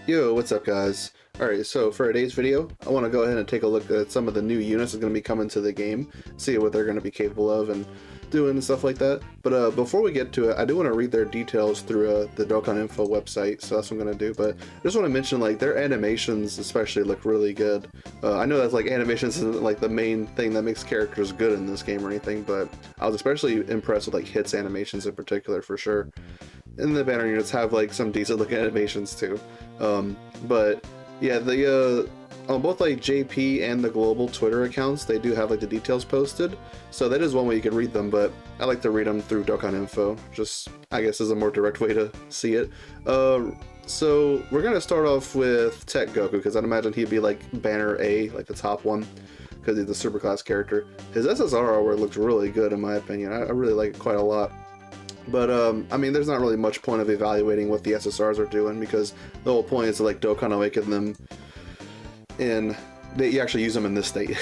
Yo, what's up guys? Alright, so for today's video, I want to go ahead and take a look at some of the new units that are going to be coming to the game, see what they're going to be capable of and doing and stuff like that. But before we get to it, I do want to read their details through the Dokkan Info website, so that's what I'm going to do. But I just want to mention, like, their animations especially look really good. I know that's, like, animations isn't, like, the main thing that makes characters good in this game or anything, but I was especially impressed with, like, Hit's animations in particular, for sure. And the banner units have like some decent looking animations too. But yeah, the on both like JP and the global Twitter accounts, they do have like the details posted. So that is one way you can read them, but I like to read them through Dokkan Info. Just, I guess, is a more direct way to see it. So we're gonna start off with Tech Goku, because I'd imagine he'd be like banner A, like the top one, because he's the super class character. His SSR artwork looks really good in my opinion. I really like it quite a lot. But I mean, there's not really much point of evaluating what the SSRs are doing, because the whole point is to like Dokkan awaken them, and you actually use them in this state.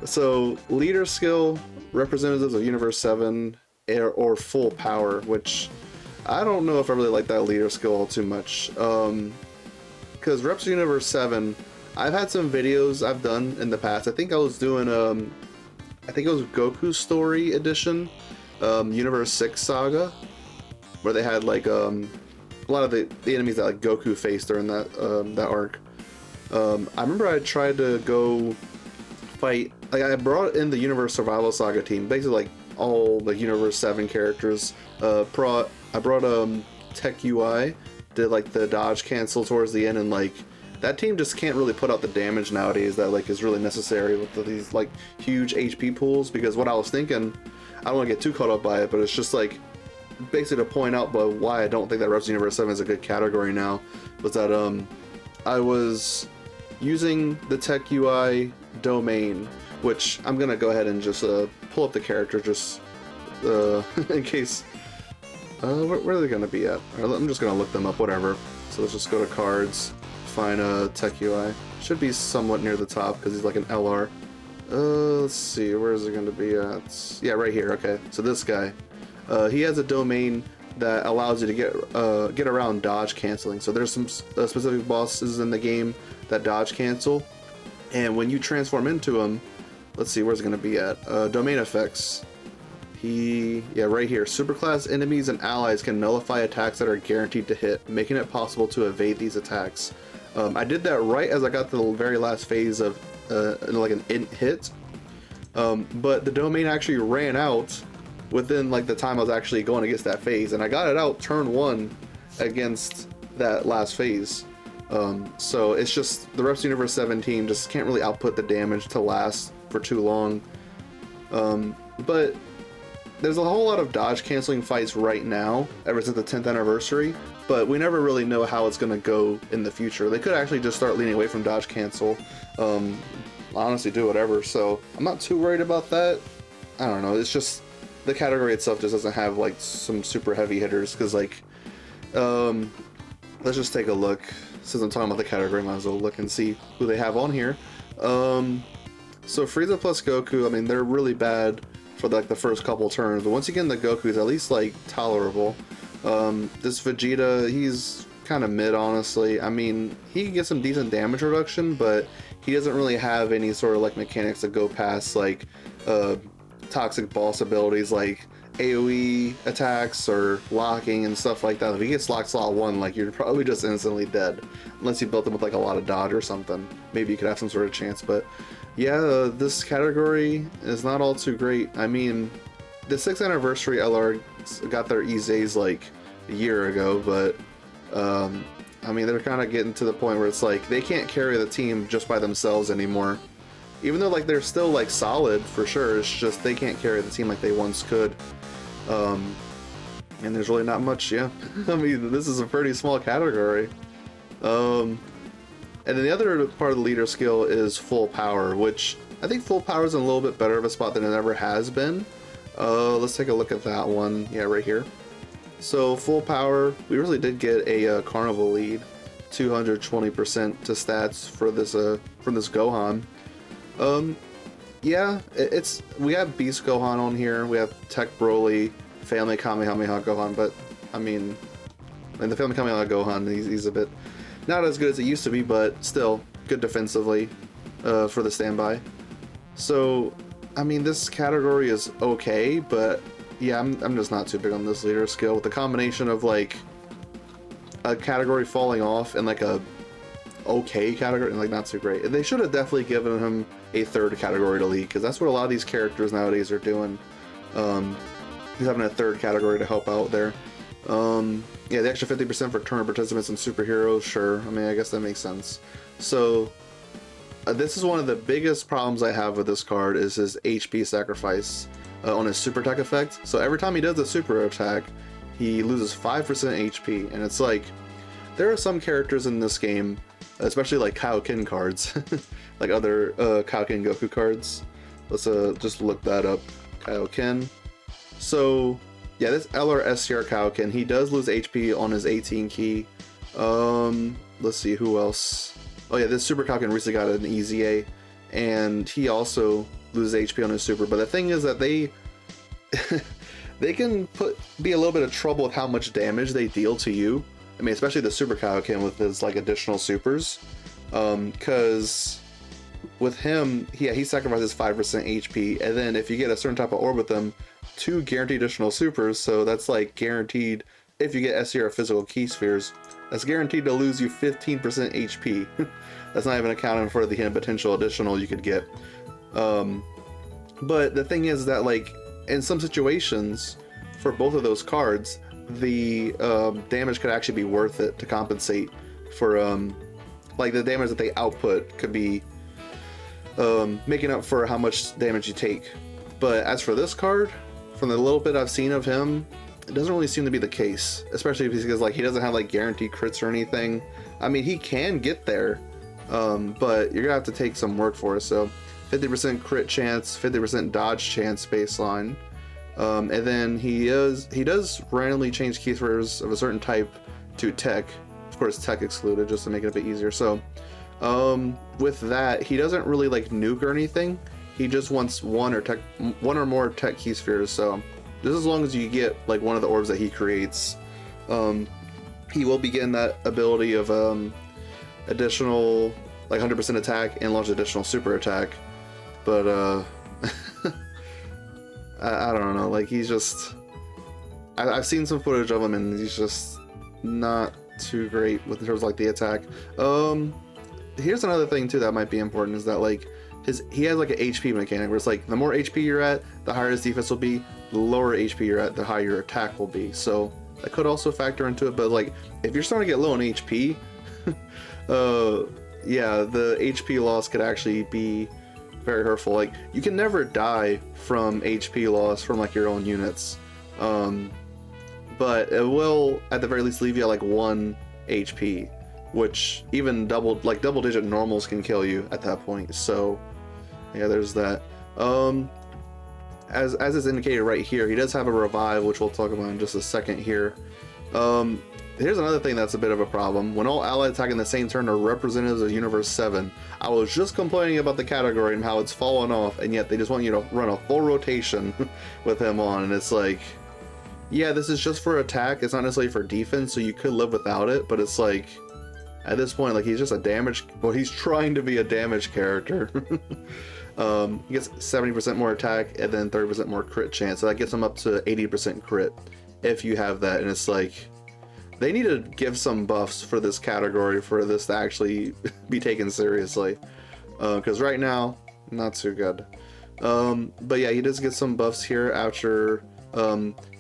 So leader skill, representatives of Universe 7, or full power, which I don't know if I really like that leader skill all too much. Because Reps Universe 7, I've had some videos I've done in the past. I think I was doing I think it was Goku Story Edition. Universe 6 Saga, where they had like a lot of the enemies that like Goku faced during that that arc. I remember I tried to go fight, like I brought in the Universe Survival Saga team, basically like all the Universe 7 characters. I brought Tech UI, did like the dodge cancel towards the end, and like that team just can't really put out the damage nowadays that like is really necessary with these like huge HP pools. Because what I was thinking, I don't want to get too caught up by it, but it's just like basically to point out but why I don't think that Reps Universe 7 is a good category now, was that I was using the Tech UI domain, which I'm gonna go ahead and just pull up the character just in case. Where are they gonna be at? I'm just gonna look them up, whatever. So let's just go to cards, find Tech UI. Should be somewhat near the top because he's like an LR. Let's see, where is it going to be at? Yeah, right here. Okay, so this guy, he has a domain that allows you to get around dodge canceling. So there's some specific bosses in the game that dodge cancel, and when you transform into him, let's see, where's it going to be at? Domain effects. Yeah, right here. Superclass enemies and allies can nullify attacks that are guaranteed to hit, making it possible to evade these attacks. I did that right as I got to the very last phase of like an int hit, but the domain actually ran out within like the time I was actually going against that phase, and I got it out turn 1 against that last phase. So it's just the Reps Universe 7 team just can't really output the damage to last for too long. But there's a whole lot of dodge canceling fights right now ever since the 10th anniversary, but we never really know how it's going to go in the future. They could actually just start leaning away from dodge cancel, honestly do whatever, so I'm not too worried about that. I don't know, it's just the category itself just doesn't have like some super heavy hitters, because like let's just take a look. Since I'm talking about the category, might as well look and see who they have on here. So Frieza plus Goku, I mean, they're really bad for like the first couple turns, but once you get in the Goku's, at least like tolerable. This Vegeta, he's kind of mid, honestly. I mean, he can get some decent damage reduction, but he doesn't really have any sort of like mechanics that go past like toxic boss abilities like AoE attacks or locking and stuff like that. If he gets locked slot 1, like, you're probably just instantly dead, unless you built him with like a lot of dodge or something. Maybe you could have some sort of chance, but yeah, this category is not all too great. I mean, the 6th anniversary LR got their EZs like a year ago, but I mean, they're kind of getting to the point where it's like they can't carry the team just by themselves anymore. Even though like they're still like solid for sure, it's just they can't carry the team like they once could. And there's really not much, yeah. I mean, this is a pretty small category. And then the other part of the leader skill is full power, which I think full power is in a little bit better of a spot than it ever has been. Let's take a look at that one. Yeah, right here. So full power, we really did get a carnival lead, 220% to stats for this from this Gohan. Yeah, we have Beast Gohan on here. We have Tech Broly, Family Kamehameha Gohan, but I mean, and the Family Kamehameha Gohan, he's a bit Not as good as it used to be, but still good defensively for the standby. So, I mean, this category is okay, but yeah, I'm just not too big on this leader skill. With the combination of like a category falling off and like a okay category and like not too great. They should have definitely given him a third category to lead, because that's what a lot of these characters nowadays are doing. He's having a third category to help out there. Yeah, the extra 50% for tournament participants and superheroes, sure. I mean, I guess that makes sense. So, this is one of the biggest problems I have with this card is his HP sacrifice on his super attack effect. So every time he does a super attack, he loses 5% HP, and it's like, there are some characters in this game, especially like KAIOKEN cards, like other KAIOKEN Goku cards. Let's just look that up, KAIOKEN. So yeah, this LR KAIOKEN, he does lose HP on his 18 key. Let's see, who else? Oh yeah, this Super KAIOKEN recently got an EZA, and he also loses HP on his super. But the thing is that they they can be a little bit of trouble with how much damage they deal to you. I mean, especially the Super KAIOKEN with his like additional supers, because with him, he sacrifices 5% HP, and then if you get a certain type of orb with him, 2 guaranteed additional supers. So that's like guaranteed. If you get SCR physical key spheres, that's guaranteed to lose you 15% HP. That's not even accounting for the hidden potential additional you could get. But the thing is that like in some situations for both of those cards, the damage could actually be worth it to compensate for like the damage that they output could be making up for how much damage you take. But as for this card, from the little bit I've seen of him, it doesn't really seem to be the case, especially because like he doesn't have like guaranteed crits or anything. I mean, he can get there, but you're gonna have to take some work for it. So 50% crit chance, 50% dodge chance baseline. And then he does randomly change keyframes of a certain type to tech, of course tech excluded, just to make it a bit easier. So with that, he doesn't really like nuke or anything. He just wants one or more tech key spheres. So just as long as you get like one of the orbs that he creates, he will be getting that ability of additional like 100% attack and launch additional super attack. But I don't know, like he's just, I've seen some footage of him and he's just not too great with in terms of like the attack. Here's another thing too that might be important, is that like he has like an HP mechanic where it's like the more HP you're at, the higher his defense will be, the lower HP you're at, the higher your attack will be. So that could also factor into it. But like if you're starting to get low on HP, yeah, the HP loss could actually be very hurtful. Like you can never die from HP loss from like your own units, but it will at the very least leave you at like 1 HP, which even double digit normals can kill you at that point. So yeah, there's that. As is indicated right here, he does have a revive, which we'll talk about in just a second here. Here's another thing that's a bit of a problem. When all allies attacking the same turn are representatives of Universe 7, I was just complaining about the category and how it's fallen off, and yet they just want you to run a full rotation with him on, and it's like, yeah, this is just for attack, it's not necessarily for defense, so you could live without it, but it's like, at this point, like, he's just a damage, well, he's trying to be a damage character. He gets 70% more attack and then 30% more crit chance, so that gets him up to 80% crit if you have that, and it's like, they need to give some buffs for this category for this to actually be taken seriously, because right now, not too good. But yeah, he does get some buffs here after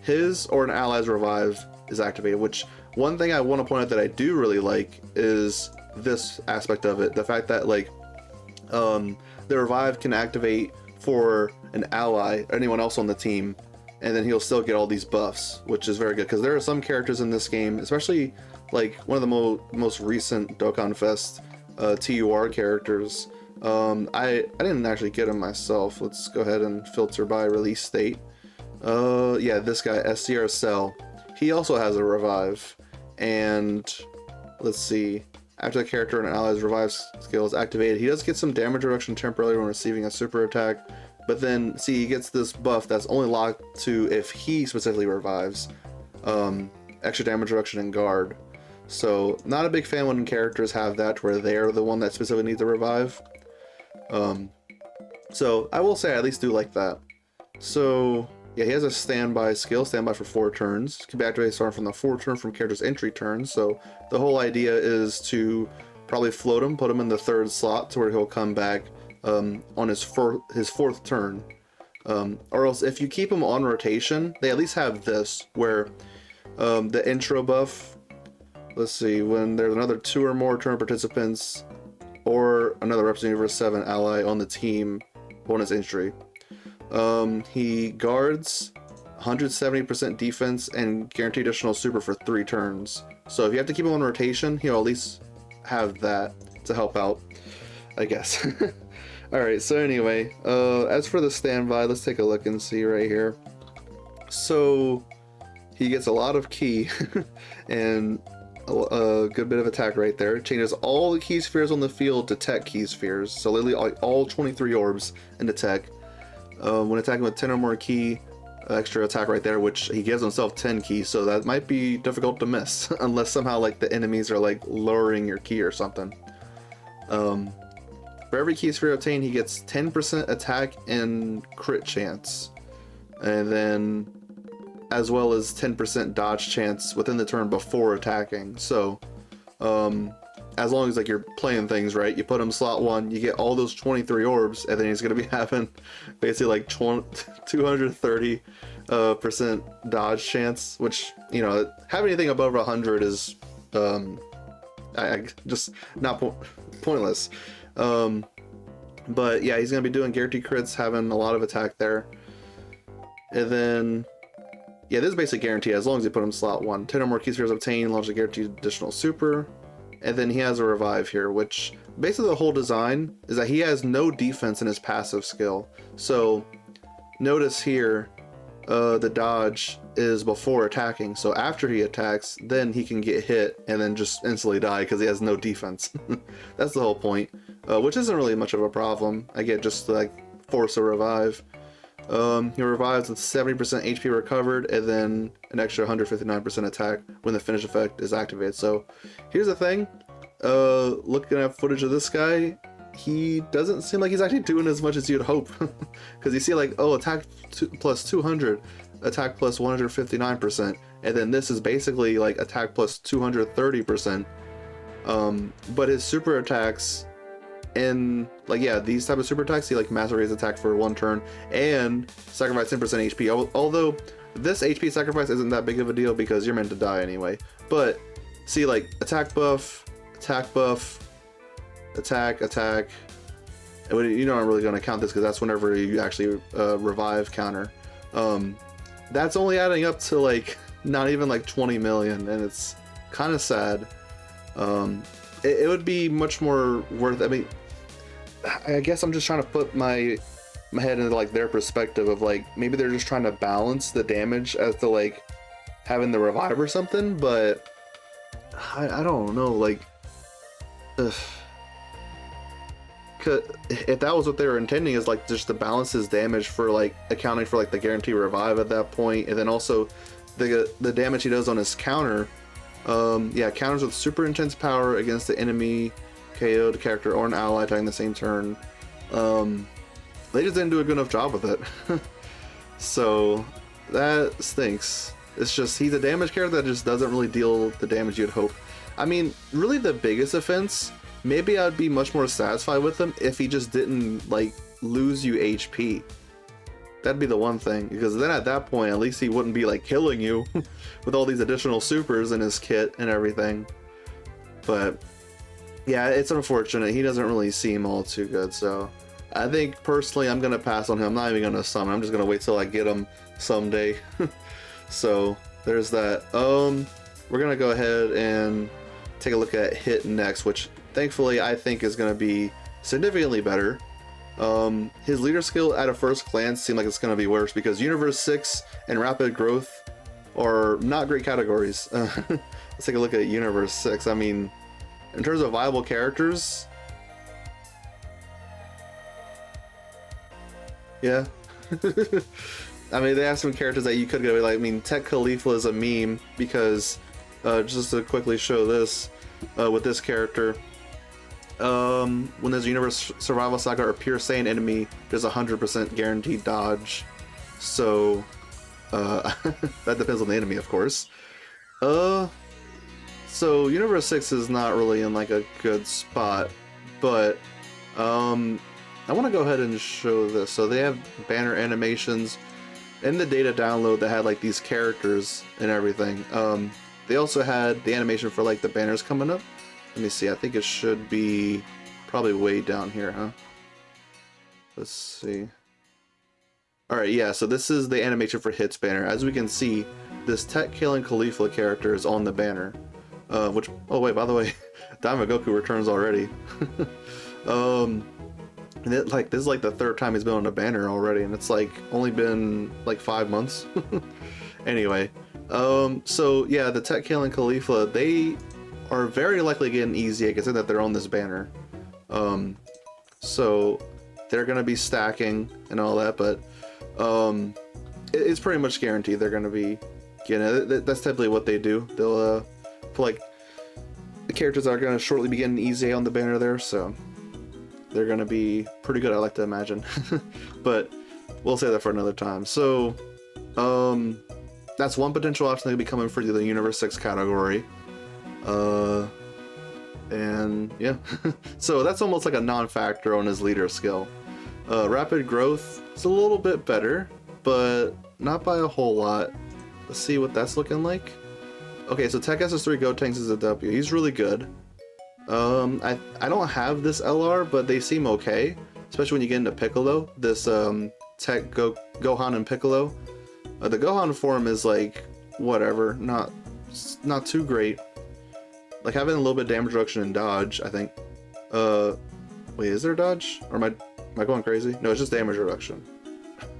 his or an ally's revive is activated, which one thing I want to point out that I do really like is this aspect of it. The fact that like the revive can activate for an ally or anyone else on the team, and then he'll still get all these buffs, which is very good, because there are some characters in this game, especially like one of the most recent Dokkan Fest TUR characters. I didn't actually get him myself. Let's go ahead and filter by release date. Yeah, this guy, SCR Cell, he also has a revive, and let's see, after the character and ally's revive skill is activated, he does get some damage reduction temporarily when receiving a super attack. But then, see, he gets this buff that's only locked to if he specifically revives. Extra damage reduction and guard. So not a big fan when characters have that where they're the one that specifically needs to revive. So I will say I at least do like that. So yeah, he has a standby skill, standby for 4 turns. Can be activated starting from the 4th turn from character's entry turn. So the whole idea is to probably float him, put him in the 3rd slot to where he'll come back on his 4th turn. Or else if you keep him on rotation, they at least have this where the intro buff, let's see, when there's another 2 or more turn participants or another representing Universe 7 ally on the team, bonus entry. He guards 170% defense and guaranteed additional super for 3 turns. So if you have to keep him on rotation, he'll at least have that to help out, I guess. Alright, so anyway, as for the standby, let's take a look and see right here. So he gets a lot of ki and a good bit of attack right there. Changes all the key spheres on the field to tech key spheres. So literally all 23 orbs into tech. When attacking with 10 or more ki, extra attack right there, which he gives himself 10 ki, so that might be difficult to miss unless somehow like the enemies are like lowering your ki or something. For every ki sphere obtained, he gets 10% attack and crit chance, and then as well as 10% dodge chance within the turn before attacking. So as long as like you're playing things right, you put him slot 1, you get all those 23 orbs, and then he's going to be having basically like 230% dodge chance, which, you know, having anything above 100 is just not pointless. But yeah, he's going to be doing guaranteed crits, having a lot of attack there. And then yeah, this is basically guaranteed as long as you put him slot 1. 10 or more key spheres obtained, launch a guaranteed additional super. And then he has a revive here, which basically the whole design is that he has no defense in his passive skill. So notice here, the dodge is before attacking. So after he attacks, then he can get hit and then just instantly die because he has no defense. That's the whole point, which isn't really much of a problem. I get just to, like, force a revive. He revives with 70% HP recovered and then an extra 159% attack when the finish effect is activated. So here's the thing, looking at footage of this guy, he doesn't seem like he's actually doing as much as you'd hope. Because you see like, oh, attack plus 200, attack plus 159%, and then this is basically like attack plus 230%. But his super attacks, and like, yeah, these type of super attacks, he like master raise attack for 1 turn and sacrifice 10% HP. Although this HP sacrifice isn't that big of a deal because you're meant to die anyway. But see, like attack buff, attack. And you know, I'm really going to count this because that's whenever you actually revive counter. That's only adding up to like not even like 20 million, and it's kind of sad. It would be much more worth. I mean, I guess I'm just trying to put my head into like their perspective of like, maybe they're just trying to balance the damage as to like having the revive or something, but I don't know, like, if that was what they were intending, is like just to balance his damage for like accounting for like the guaranteed revive at that point, and then also the damage he does on his counter. Yeah, counters with super intense power against the enemy, KO'd character, or an ally attacking the same turn. They just didn't do a good enough job with it. So that stinks. It's just, he's a damage character that just doesn't really deal the damage you'd hope. I mean, really the biggest offense, maybe I'd be much more satisfied with him if he just didn't like lose you HP. That'd be the one thing, because then at that point at least he wouldn't be like killing you with all these additional supers in his kit and everything. But yeah, it's unfortunate. He doesn't really seem all too good, so I think personally I'm gonna pass on him. I'm not even gonna summon. I'm just gonna wait till I get him someday. So there's that. We're gonna go ahead and take a look at Hit next, which thankfully I think is gonna be significantly better. His leader skill at a first glance seemed like it's going to be worse because Universe 6 and Rapid Growth are not great categories. Let's take a look at Universe 6. I mean, in terms of viable characters, yeah. I mean, they have some characters that you could go like, I mean, Tech Khalifa is a meme because just to quickly show this with this character. When there's a Universe Survival Saga or Pure Saiyan enemy, there's 100% guaranteed dodge. So that depends on the enemy, of course. So Universe 6 is not really in like a good spot, but I want to go ahead and show this. So they have banner animations in the data download that had like these characters and everything. They also had the animation for like the banners coming up. Let me see, I think it should be probably way down here, huh? Let's see. Alright, yeah, so this is the animation for Hits banner. As we can see, this Tech Killing Caulifla character is on the banner. Which, oh wait, by the way, Diamond Goku returns already. And this is like the third time he's been on a banner already, and it's like only been like 5 months. Anyway, so yeah, the Tech Killing Caulifla, they are very likely getting easy, considering that they're on this banner. So they're gonna be stacking and all that, but it's pretty much guaranteed they're gonna be getting it. That's typically what they do. They'll put like the characters are gonna shortly be getting easy on the banner there, so they're gonna be pretty good, I like to imagine. But we'll say that for another time. So that's one potential option that could be coming for the Universe 6 category. And yeah, so that's almost like a non-factor on his leader skill. Rapid growth is a little bit better, but not by a whole lot. Let's see what that's looking like. Okay, so Tech SS3 Gotenks is a W. He's really good. I don't have this LR, but they seem okay, especially when you get into Piccolo. This Tech Gohan and Piccolo. The Gohan form is like whatever, not too great. Like having a little bit of damage reduction and dodge, I think. Wait, is there dodge? Or am I going crazy? No, it's just damage reduction.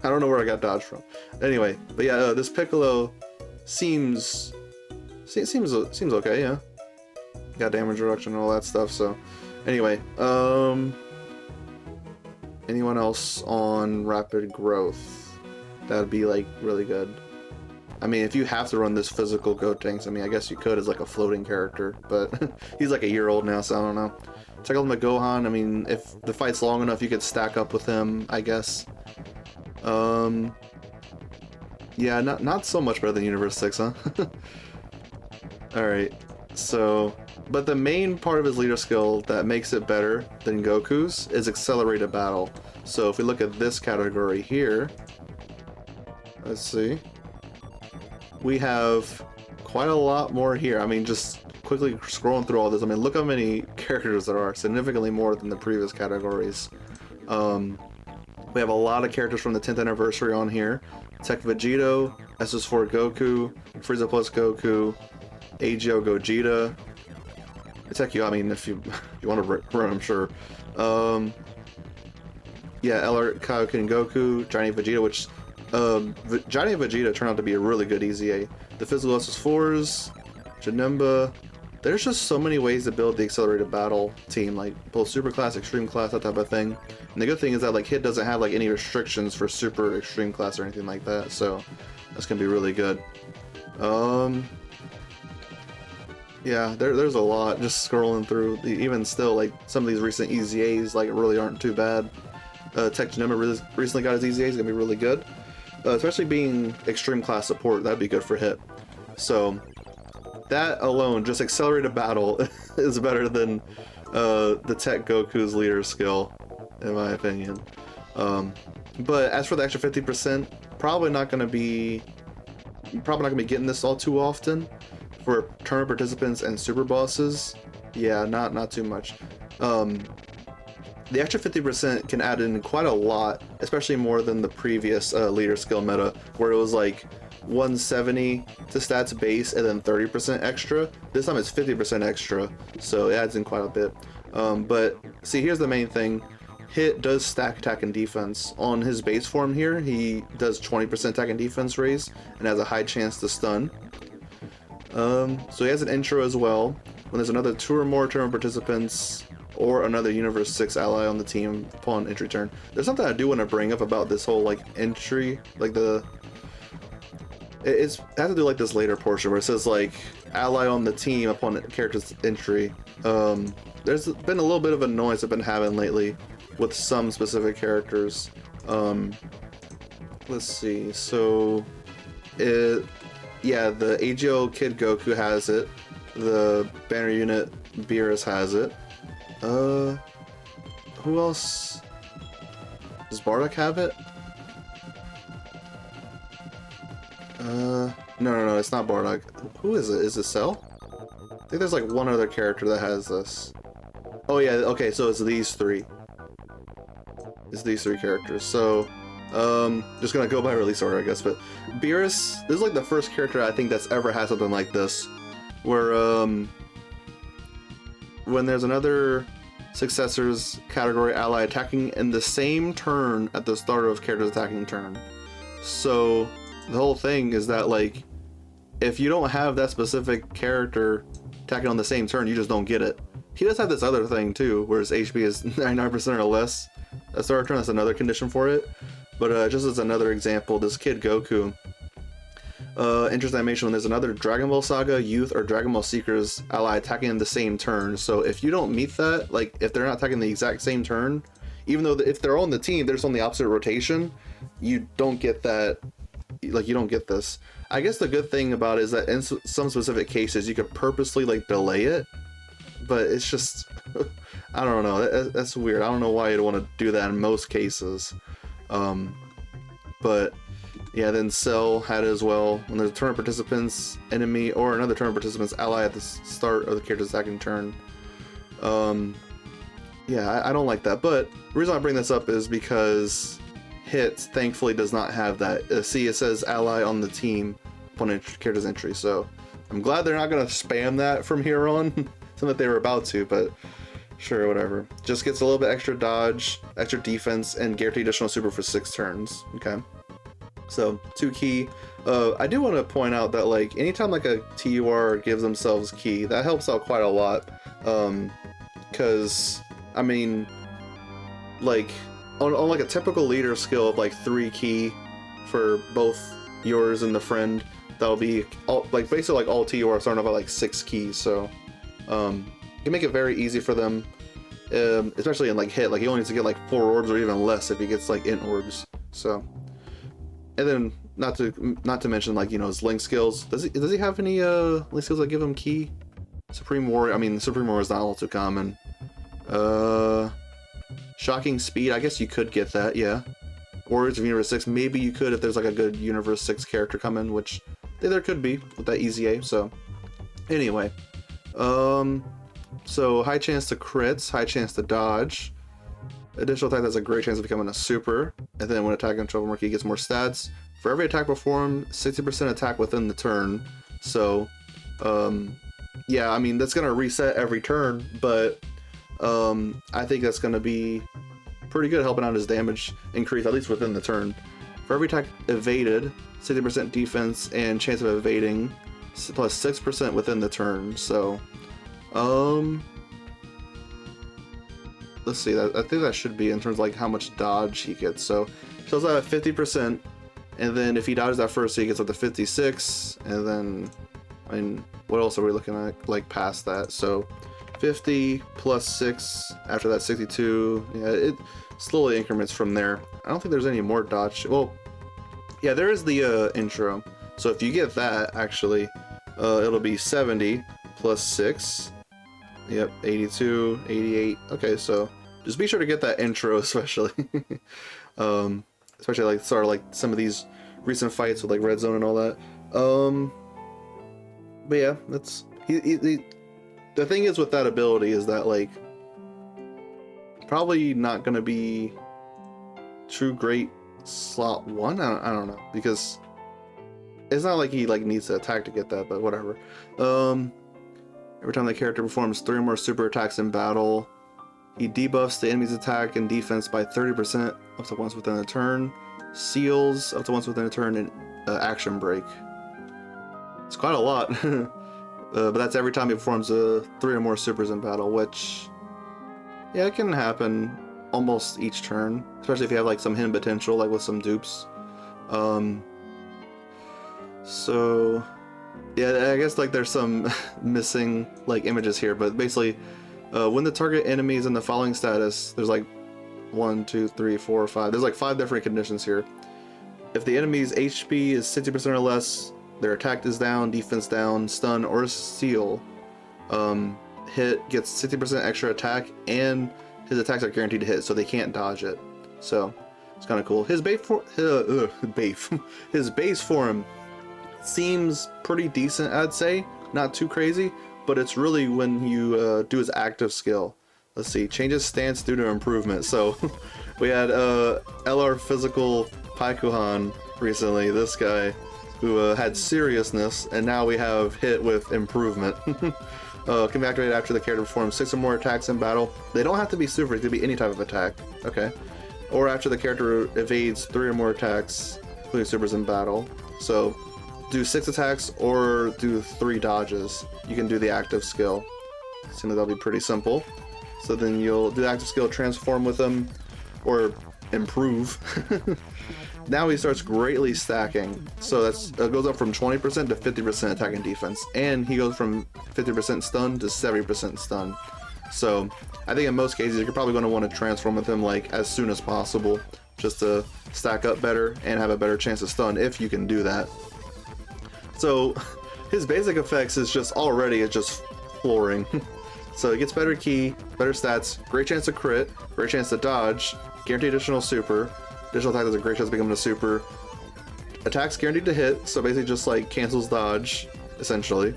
I don't know where I got dodge from. Anyway, but yeah, this Piccolo seems okay, yeah. Got damage reduction and all that stuff, so anyway, anyone else on rapid growth? That'd be like really good. I mean, if you have to run this physical Gotenks, I mean, I guess you could as like a floating character, but he's like a year old now, so I don't know. Check out Gohan. I mean, if the fight's long enough, you could stack up with him, I guess. Yeah, not so much better than Universe 6, huh? Alright, so, but the main part of his leader skill that makes it better than Goku's is accelerated battle. So if we look at this category here, let's see, we have quite a lot more here. I mean, just quickly scrolling through all this, I mean, look how many characters there are, significantly more than the previous categories. We have a lot of characters from the 10th anniversary on here. Tech Vegito, SS4 Goku, Frieza Plus Goku, AGO Gogeta. Tech you, I mean, if you want to run, I'm sure. Yeah, LR KAIOKEN Goku, Johnny Vegeta, which Johnny and Vegeta turned out to be a really good EZA. The physical SS4s, Janemba. There's just so many ways to build the accelerated battle team, like both super class, extreme class, that type of thing. And the good thing is that like Hit doesn't have like any restrictions for super extreme class or anything like that, so that's gonna be really good. Yeah, there's a lot just scrolling through. Even still, like some of these recent EZAs like really aren't too bad. Tech Janemba recently got his EZA, is gonna be really good. Especially being extreme class support, that'd be good for Hit. So that alone, just accelerated battle, is better than the Tech Goku's leader skill, in my opinion. But as for the extra 50%, probably not gonna be getting this all too often. For tournament participants and super bosses, yeah, not too much. The extra 50% can add in quite a lot, especially more than the previous leader skill meta, where it was like 170 to stats base and then 30% extra. This time it's 50% extra, so it adds in quite a bit. But see, here's the main thing. Hit does stack attack and defense. On his base form here, he does 20% attack and defense raise and has a high chance to stun. So he has an intro as well. When there's another 2 or more tournament participants or another Universe 6 ally on the team upon entry turn. There's something I do want to bring up about this whole like entry, like it has to do like this later portion where it says like ally on the team upon character's entry. There's been a little bit of a noise I've been having lately with some specific characters. Let's see. So, yeah, the AGO Kid Goku has it. The banner unit Beerus has it. Who else? Does Bardock have it? No, it's not Bardock. Who is it? Is it Cell? I think there's like one other character that has this. Oh yeah, okay, so it's these three. It's these three characters. So, just gonna go by release order, I guess, but Beerus, this is like the first character I think that's ever had something like this, where, when there's another successors category ally attacking in the same turn at the start of character's attacking turn. So, the whole thing is that, like, if you don't have that specific character attacking on the same turn, you just don't get it. He does have this other thing too, where his HP is 99% or less. At start of turn, that's another condition for it. But just as another example, this Kid Goku. Interesting animation when there's another Dragon Ball Saga, Youth, or Dragon Ball Seekers ally attacking in the same turn. So if you don't meet that, like if they're not attacking the exact same turn, even though if they're on the team, they're just on the opposite rotation, you don't get that. Like, you don't get this. I guess the good thing about it is that in some specific cases, you could purposely like delay it, but it's just, I don't know. That's weird. I don't know why you'd want to do that in most cases. But yeah, then Cell had it as well. When there's a turn of participants enemy or another turn of participants ally at the start of the character's attacking turn. Yeah, I don't like that. But the reason I bring this up is because Hits thankfully does not have that. See, it says ally on the team upon character's entry. So I'm glad they're not going to spam that from here on. Something that they were about to, but sure, whatever. Just gets a little bit extra dodge, extra defense, and guaranteed additional super for 6 turns. Okay. So 2 key. I do want to point out that like anytime like a TUR gives themselves key, that helps out quite a lot. Because I mean, like on like a typical leader skill of like 3 key for both yours and the friend, that'll be all, like basically like all TUR starting off at like 6 keys. So you make it very easy for them, especially in like Hit. Like he only needs to get like 4 orbs or even less if he gets like int orbs. So. And then not to mention like, you know, his link skills. Does he have any link skills that give him key? Supreme Warrior. I mean, Supreme Warrior is not all too common. Shocking Speed. I guess you could get that. Yeah. Warriors of Universe 6. Maybe you could if there's like a good Universe 6 character coming, which there could be with that Easy A. So anyway, so high chance to crits, high chance to dodge. Additional attack has a great chance of becoming a super, and then when attacking Trouble Mark, he gets more stats. For every attack performed, 60% attack within the turn. So, yeah, I mean, that's going to reset every turn, but I think that's going to be pretty good helping out his damage increase, at least within the turn. For every attack evaded, 60% defense and chance of evading, plus 6% within the turn. So, let's see, I think that should be in terms of like how much dodge he gets. So he shows that at 50%, and then if he dodges that first, he gets up to 56, and then, I mean, what else are we looking at like past that? So 50 plus 6, after that 62, yeah, it slowly increments from there. I don't think there's any more dodge. Well, yeah, there is the intro. So if you get that, actually, it'll be 70 plus 6. Yep, 82, 88. Okay, so just be sure to get that intro, especially. Especially like sort of like some of these recent fights with like Red Zone and all that. But yeah, that's the thing is with that ability is that like probably not gonna be true great slot 1. I don't know, because it's not like he like needs to attack to get that, but whatever. Every time the character performs 3 or more super attacks in battle, he debuffs the enemy's attack and defense by 30% up to once within a turn, seals up to once within a turn, and action break. It's quite a lot, but that's every time he performs 3 or more supers in battle, which, yeah, it can happen almost each turn, especially if you have like some hidden potential, like with some dupes. So Yeah, I guess like there's some missing like images here, but basically, when the target enemy is in the following status, there's like 1, 2, 3, 4, 5. There's like 5 different conditions here. If the enemy's HP is 60% or less, their attack is down, defense down, stun, or seal. Hit gets 60% extra attack, and his attacks are guaranteed to hit, so they can't dodge it. So it's kind of cool. His his base form seems pretty decent, I'd say. Not too crazy, but it's really when you do his active skill. Let's see, changes stance due to improvement. So we had LR Physical Paikuhan recently, this guy who had seriousness, and now we have hit with improvement. Can be activated after the character performs 6 or more attacks in battle. They don't have to be super, it could be any type of attack. Okay. Or after the character evades 3 or more attacks, including supers in battle. So do 6 attacks or do 3 dodges. You can do the active skill. Seems like that'll be pretty simple. So then you'll do the active skill, transform with them, or improve. Now he starts greatly stacking. So that's goes up from 20% to 50% attack and defense. And he goes from 50% stun to 70% stun. So I think in most cases you're probably going to want to transform with him like as soon as possible, just to stack up better and have a better chance of stun if you can do that. So his basic effects is just already it's just flooring. So it gets better ki, better stats, great chance to crit, great chance to dodge, guaranteed additional super. Additional attack has a great chance of becoming a super. Attacks guaranteed to hit, so basically just like cancels dodge, essentially.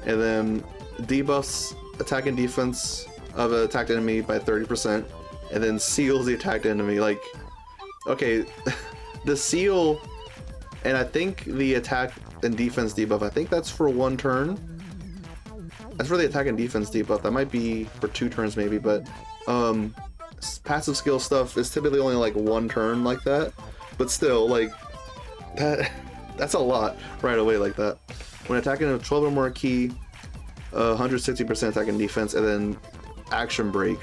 And then debuffs attack and defense of an attacked enemy by 30%, and then seals the attacked enemy. Like, okay, the seal, and I think the attack and defense debuff, I think that's for 1 turn. That's for the attack and defense debuff. That might be for 2 turns maybe, but passive skill stuff is typically only like 1 turn like that. But still, like, that's a lot right away like that. When attacking a 12 or more ki, 160% attack and defense, and then action break.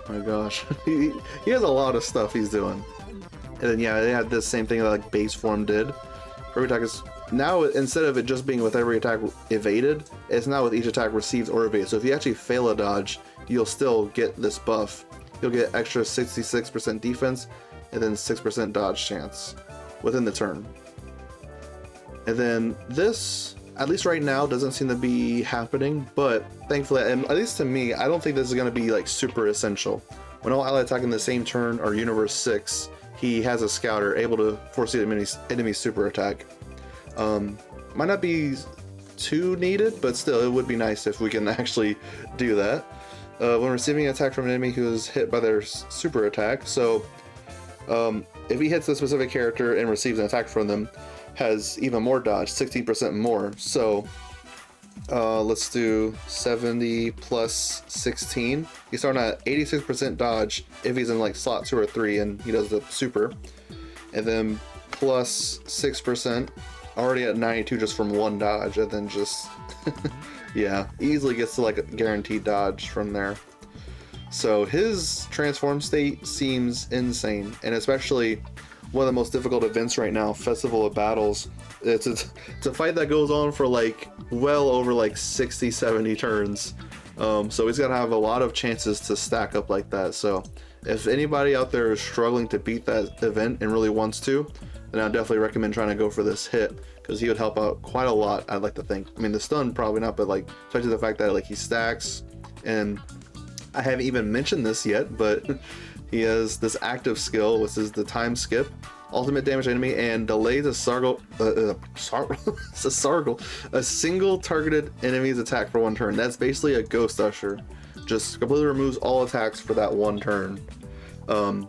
Oh my gosh. he has a lot of stuff he's doing. And then yeah, they had this same thing that like base form did. Every attack is now, instead of it just being with every attack evaded, it's now with each attack received or evaded. So if you actually fail a dodge, you'll still get this buff. You'll get extra 66% defense and then 6% dodge chance within the turn. And then this, at least right now, doesn't seem to be happening, but thankfully, and at least to me, I don't think this is going to be like super essential. When all allies attack in the same turn or Universe 6, he has a scouter able to foresee the enemy super attack. Might not be too needed, but still, it would be nice if we can actually do that. When receiving an attack from an enemy who is hit by their super attack, so if he hits a specific character and receives an attack from them, has even more dodge, 16% more. So let's do 70 plus 16. He's starting at 86% dodge if he's in like slot 2 or 3 and he does the super, and then plus 6%, already at 92 just from 1 dodge, and then just yeah, easily gets to like a guaranteed dodge from there. So his transform state seems insane, and especially one of the most difficult events right now, Festival of Battles. It's a fight that goes on for like well over like 60-70 turns. So he's gonna have a lot of chances to stack up like that. So if anybody out there is struggling to beat that event and really wants to, then I definitely recommend trying to go for this hit, because he would help out quite a lot, I'd like to think. I mean, the stun probably not, but like especially the fact that like he stacks, and I haven't even mentioned this yet, but he has this active skill, which is the time skip, ultimate damage enemy, and delays a single targeted enemy's attack for 1 turn. That's basically a ghost usher. Just completely removes all attacks for that 1 turn. And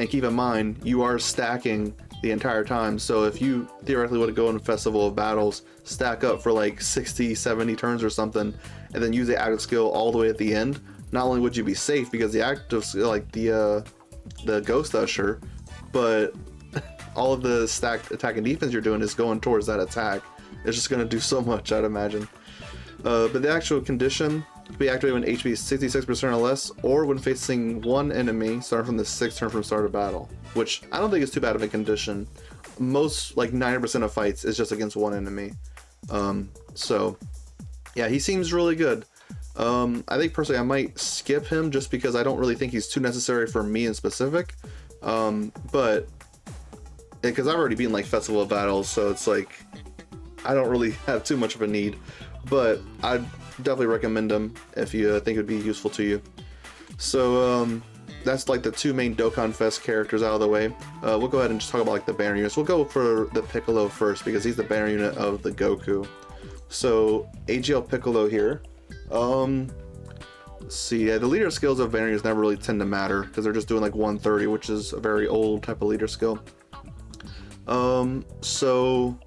keep in mind, you are stacking the entire time. So if you theoretically would go in Festival of Battles, stack up for like 60-70 turns or something, and then use the active skill all the way at the end, not only would you be safe because the active, like the Ghost Usher, but all of the stacked attack and defense you're doing is going towards that attack. It's just going to do so much, I'd imagine. But the actual condition can be activated when HP is 66% or less, or when facing 1 enemy starting from the 6th turn from start of battle, which I don't think is too bad of a condition. Most, like 90% of fights is just against 1 enemy. So yeah, he seems really good. I think personally I might skip him just because I don't really think he's too necessary for me in specific. But because I've already been like Festival of Battles, so it's like I don't really have too much of a need. But I'd definitely recommend him if you think it would be useful to you. So that's like the two main Dokkan Fest characters out of the way. We'll go ahead and just talk about like the banner units. We'll go for the Piccolo first because he's the banner unit of the Goku. So AGL Piccolo here. Let's see, yeah, the leader skills of banner units never really tend to matter because they're just doing like 130, which is a very old type of leader skill. So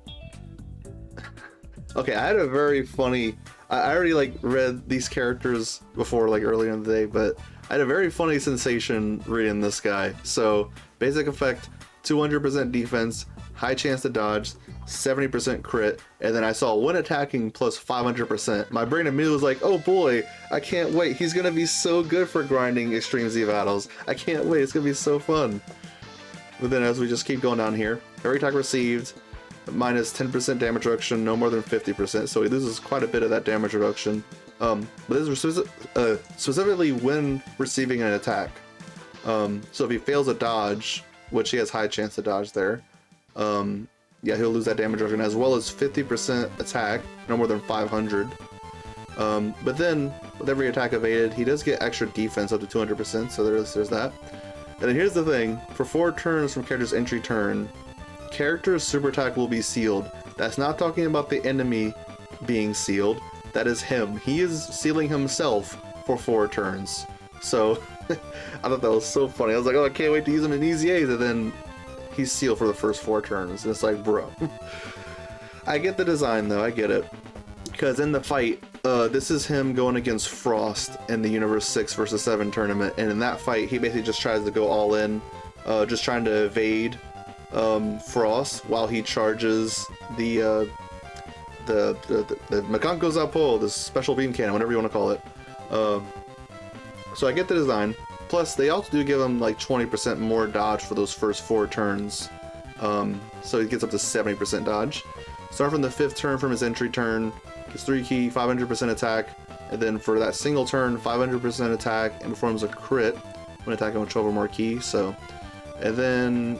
okay, I had a very funny, I already like read these characters before like earlier in the day, but I had a very funny sensation reading this guy. So basic effect, 200% defense, high chance to dodge, 70% crit, and then I saw when attacking plus 500%. My brain immediately was like, oh boy, I can't wait. He's gonna be so good for grinding Extreme Z battles. I can't wait, it's gonna be so fun. But then as we just keep going down here, every attack received, minus 10% damage reduction, no more than 50%, so he loses quite a bit of that damage reduction. But this is specifically when receiving an attack. So if he fails a dodge, which he has high chance to dodge there, yeah, he'll lose that damage reduction, as well as 50% attack, no more than 500. But then, with every attack evaded, he does get extra defense up to 200%, so there's that. And then here's the thing, for 4 turns from character's entry turn, character's super attack will be sealed. That's not talking about the enemy being sealed, that is him. He is sealing himself for 4 turns. So, I thought that was so funny. I was like, oh, I can't wait to use him in Easy A's, and then he's sealed for the first 4 turns. And it's like, bro. I get the design though, I get it. Because in the fight, this is him going against Frost in the Universe 6 versus 7 tournament. And in that fight, he basically just tries to go all in, just trying to evade Frost while he charges the Makanko Zappo, the special beam cannon, whatever you want to call it. So I get the design. Plus, they also do give him like 20% more dodge for those first 4 turns. So he gets up to 70% dodge. Start from the 5th turn from his entry turn, gets 3 ki, 500% attack, and then for that single turn, 500% attack, and performs a crit when attacking with 12 or more ki. So, and then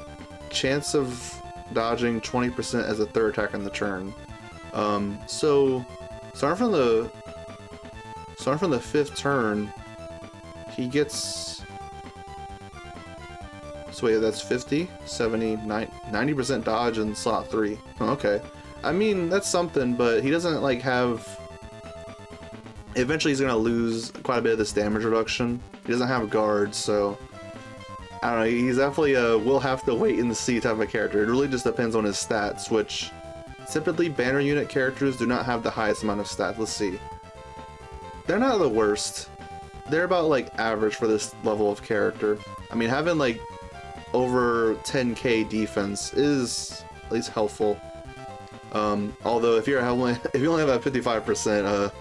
chance of dodging 20% as a 3rd attack on the turn. So starting from the 5th turn, he gets, so yeah, that's 50, 70, 90% dodge in slot 3. Okay. I mean, that's something, but he doesn't like have, eventually he's gonna lose quite a bit of this damage reduction. He doesn't have guards, so I don't know, he's definitely a we'll have to wait and see type of character. It really just depends on his stats, which typically banner unit characters do not have the highest amount of stats. Let's see. They're not the worst. They're about like average for this level of character. I mean, having like over 10k defense is at least helpful. Although if you only have a 55%,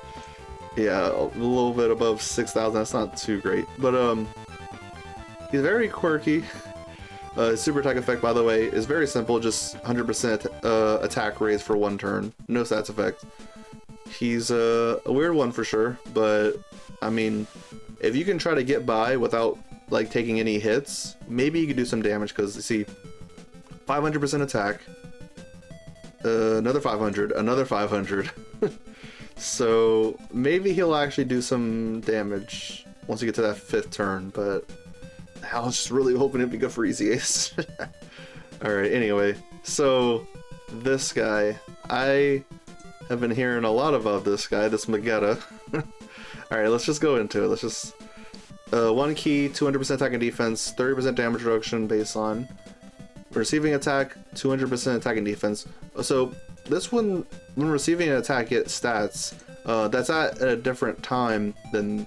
yeah, a little bit above 6,000, that's not too great. But he's very quirky. His super attack effect, by the way, is very simple, just 100% attack raise for 1 turn, no stats effect. He's a weird one for sure, but I mean, if you can try to get by without like taking any hits, maybe you could do some damage, because you see 500% attack, another 500, another 500. So maybe he'll actually do some damage once you get to that 5th turn, but I was just really hoping it'd be good for Easy Ace. Alright, anyway, so this guy, I have been hearing a lot about this guy, this Magetta. Alright, let's just go into it. Let's just 1 ki, 200% attack and defense, 30% damage reduction baseline. Receiving attack, 200% attack and defense. So this one, when receiving an attack, gets stats. That's at a different time than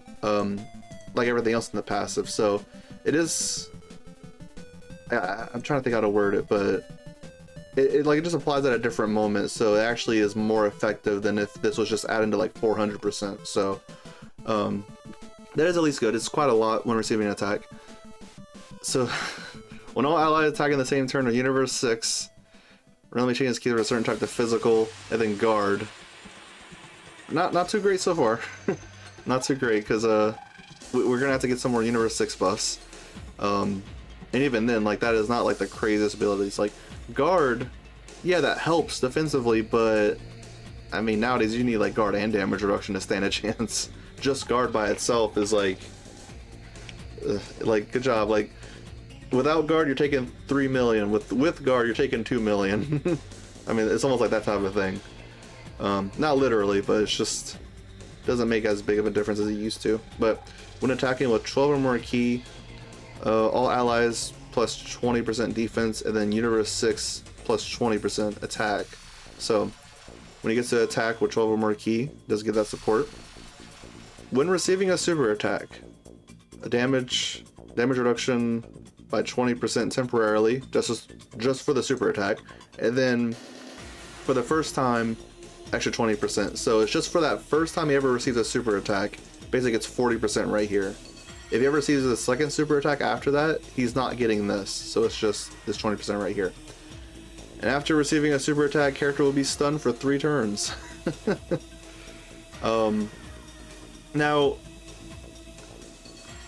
like everything else in the passive. So it is. I'm trying to think how to word it, but it just applies at a different moment. So it actually is more effective than if this was just adding to like 400%. So that is at least good. It's quite a lot when receiving an attack. So when all allies attack in the same turn of Universe 6, randomly changes key to a certain type to physical, and then guard. not too great so far. Not too great, because we're gonna have to get some more Universe 6 buffs. And even then, like, that is not like the craziest abilities. Like guard, yeah, that helps defensively, but I mean nowadays you need like guard and damage reduction to stand a chance. Just guard by itself is like good job. Like without guard you're taking 3 million. With guard you're taking 2 million. I mean it's almost like that type of thing. Not literally, but it's just doesn't make as big of a difference as it used to. But when attacking with 12 or more key, all allies plus 20% defense, and then Universe 6 plus 20% attack. So when he gets to attack with 12 or more key, does get that support. When receiving a super attack, a damage reduction by 20% temporarily, just for the super attack, and then for the first time, extra 20%. So it's just for that first time he ever receives a super attack. Basically gets 40% right here. If he ever receives a second super attack after that, he's not getting this. So it's just this 20% right here. And after receiving a super attack, character will be stunned for 3 turns. Now,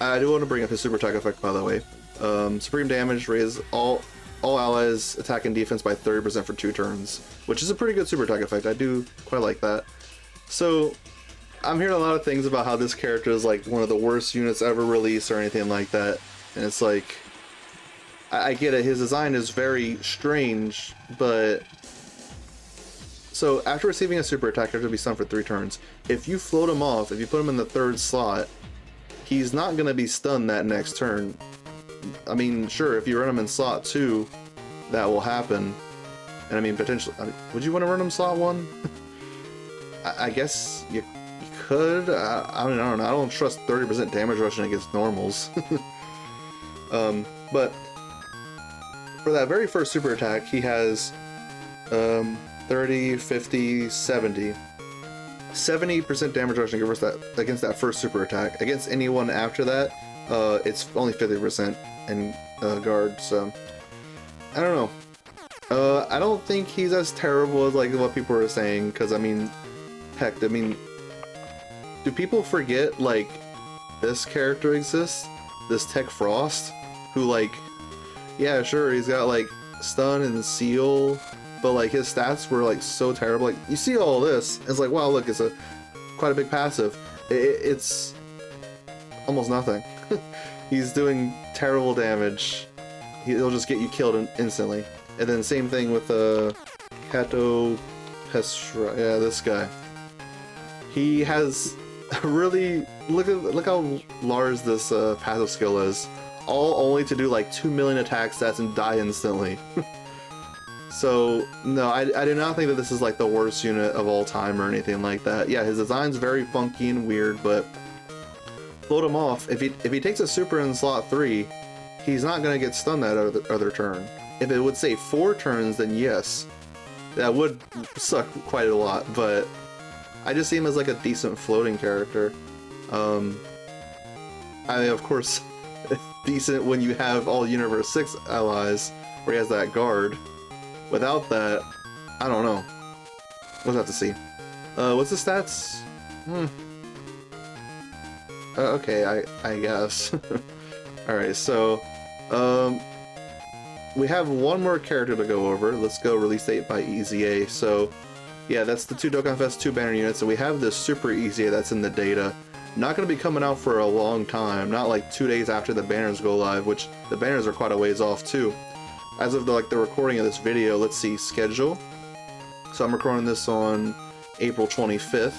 I do want to bring up his super attack effect, by the way. Supreme damage raises all allies attack and defense by 30% for 2 turns, which is a pretty good super attack effect. I do quite like that. So I'm hearing a lot of things about how this character is like one of the worst units ever released or anything like that, and it's like, I get it, his design is very strange, but so after receiving a super attack, character will be stunned for 3 turns. If you float him off, if you put him in the 3rd slot, he's not going to be stunned that next turn. I mean, sure, if you run him in slot 2, that will happen. And I mean, potentially, would you want to run him slot 1? I guess you could. I mean, I don't know. I don't trust 30% damage reduction against normals. But for that very first super attack, he has 30, 50, 70. 70% damage reduction against that first super attack. Against anyone after that, it's only 50% in guard, so I don't know. I don't think he's as terrible as like what people are saying, because I mean, heck, I mean, do people forget like this character exists? This Tech Frost, who like, yeah, sure, he's got like stun and seal, but like his stats were like so terrible. Like you see all this, it's like, wow, look, it's quite a big passive. It's almost nothing. He's doing terrible damage. He'll just get you killed instantly. And then same thing with Kato Pestra. Yeah, this guy. He has really look how large this passive skill is. All only to do like 2 million attack stats and die instantly. So no, I do not think that this is like the worst unit of all time or anything like that. Yeah, his design's very funky and weird, but float him off. If he takes a super in slot 3, he's not gonna get stunned that other turn. If it would say 4 turns, then yes, that would suck quite a lot. But I just see him as like a decent floating character. I mean, of course, decent when you have all Universe 6 allies, where he has that guard. Without that, I don't know. We'll have to see. What's the stats? Okay, I guess. Alright, so we have one more character to go over. Let's go release date by EZA. So yeah, that's the 2 Dokkan Fest 2 banner units, and we have this Super EZA that's in the data. Not going to be coming out for a long time, not like 2 days after the banners go live, which the banners are quite a ways off too. As of the recording of this video, let's see, schedule. So I'm recording this on April 25th.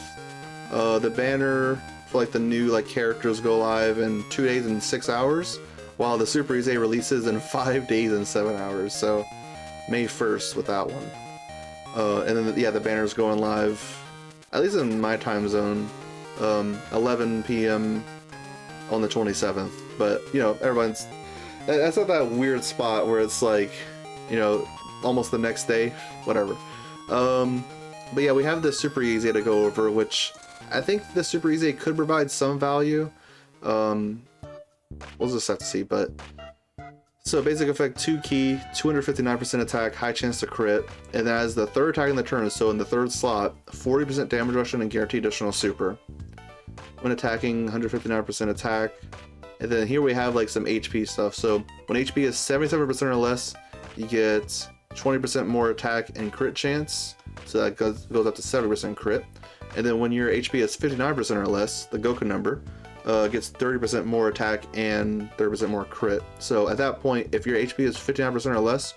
The banner for like the new characters go live in 2 days and 6 hours, while the Super EZA releases in 5 days and 7 hours. So May 1st with that one. And then yeah, the banner's going live, at least in my time zone, 11 p.m. on the 27th. But you know, everyone's. That's not that weird spot where it's like, you know, almost the next day, whatever. But yeah, we have the Super EZA to go over, which I think the Super EZA could provide some value. We'll just have to see, but So basic effect 2 key, 259% attack, high chance to crit, and then as the third attack in the turn, so in the third slot, 40% damage reduction and guaranteed additional super. When attacking, 159% attack. And then here we have like some HP stuff. So when HP is 77% or less, you get 20% more attack and crit chance. So that goes up to 70% crit. And then when your HP is 59% or less, the Goku number, gets 30% more attack and 30% more crit. So at that point, if your HP is 59% or less,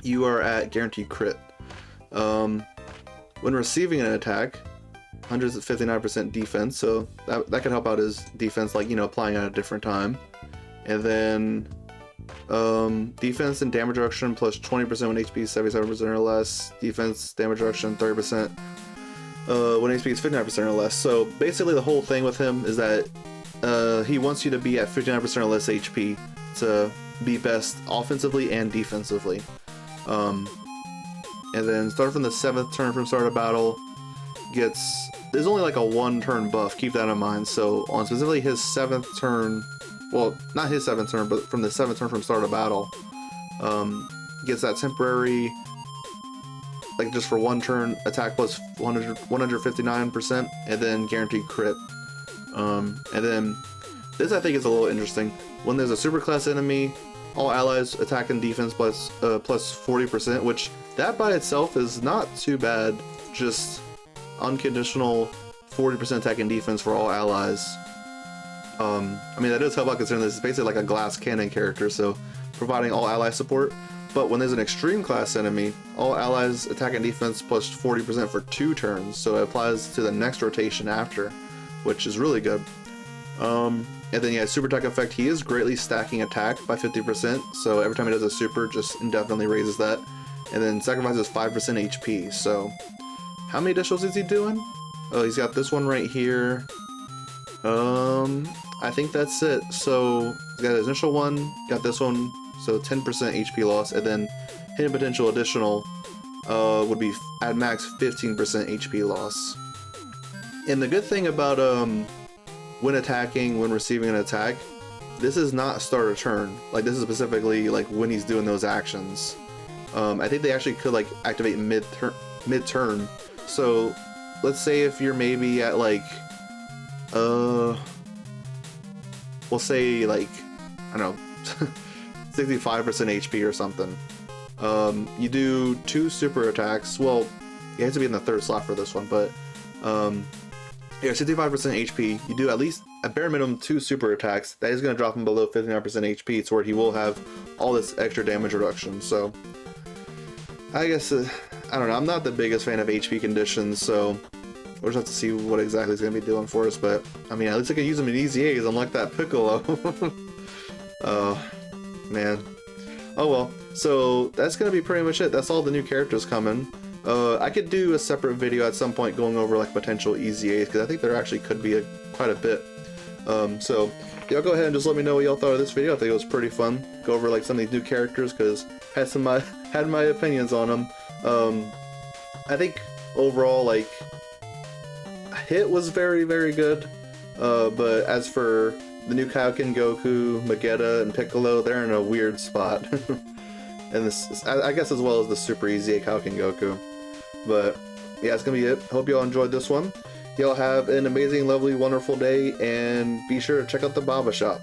you are at guaranteed crit. When receiving an attack, 159% defense, so that could help out his defense, like, you know, applying at a different time. And then defense and damage reduction plus 20% when HP is 77% or less, defense, damage reduction 30% when HP is 59% or less. So basically the whole thing with him is that he wants you to be at 59% or less HP to be best offensively and defensively. And then starting from the 7th turn from start of battle, there's only like a 1-turn buff, keep that in mind. So on specifically his 7th turn, well, not his 7th turn, but from the 7th turn from start of battle, gets that temporary, like just for 1 turn, attack plus 159%, and then guaranteed crit. And then this I think is a little interesting. When there's a superclass enemy, all allies attack and defense plus 40%, which that by itself is not too bad. Just unconditional 40% attack and defense for all allies. I mean, that does help out considering this is basically like a glass cannon character, so providing all ally support. But when there's an extreme class enemy, all allies attack and defense plus 40% for 2 turns, so it applies to the next rotation after, which is really good. And then yeah, super attack effect, he is greatly stacking attack by 50%, so every time he does a super, just indefinitely raises that. And then sacrifices 5% HP, so how many additionals is he doing? Oh, he's got this one right here. I think that's it. So he's got his initial one, got this one, so 10% HP loss, and then hidden potential additional would be at max 15% HP loss. And the good thing about when attacking, when receiving an attack, this is not start a turn. Like, this is specifically like when he's doing those actions. I think they actually could like activate mid-turn. So let's say if you're maybe at like we'll say like, I don't know, 65% HP or something. You do 2 super attacks. Well, you have to be in the 3rd slot for this one, but yeah, 65% HP. You do at least a bare minimum 2 super attacks. That is going to drop him below 59% HP, to where he will have all this extra damage reduction. So I guess I don't know. I'm not the biggest fan of HP conditions, so we'll just have to see what exactly he's going to be doing for us. But I mean, at least I can use him in easy A's, unlike that Piccolo. Oh man. Oh well. So that's going to be pretty much it. That's all the new characters coming. I could do a separate video at some point going over like potential easy A's, because I think there actually could be quite a bit. So y'all go ahead and just let me know what y'all thought of this video. I think it was pretty fun. Go over like some of these new characters, because had my opinions on them. I think overall, like, Hit was very, very good. But as for the new KAIOKEN Goku, Magetta, and Piccolo, they're in a weird spot. And this, I guess, as well as the super easy KAIOKEN Goku. But yeah, it's gonna be it. Hope y'all enjoyed this one. Y'all have an amazing, lovely, wonderful day, and be sure to check out the Baba Shop.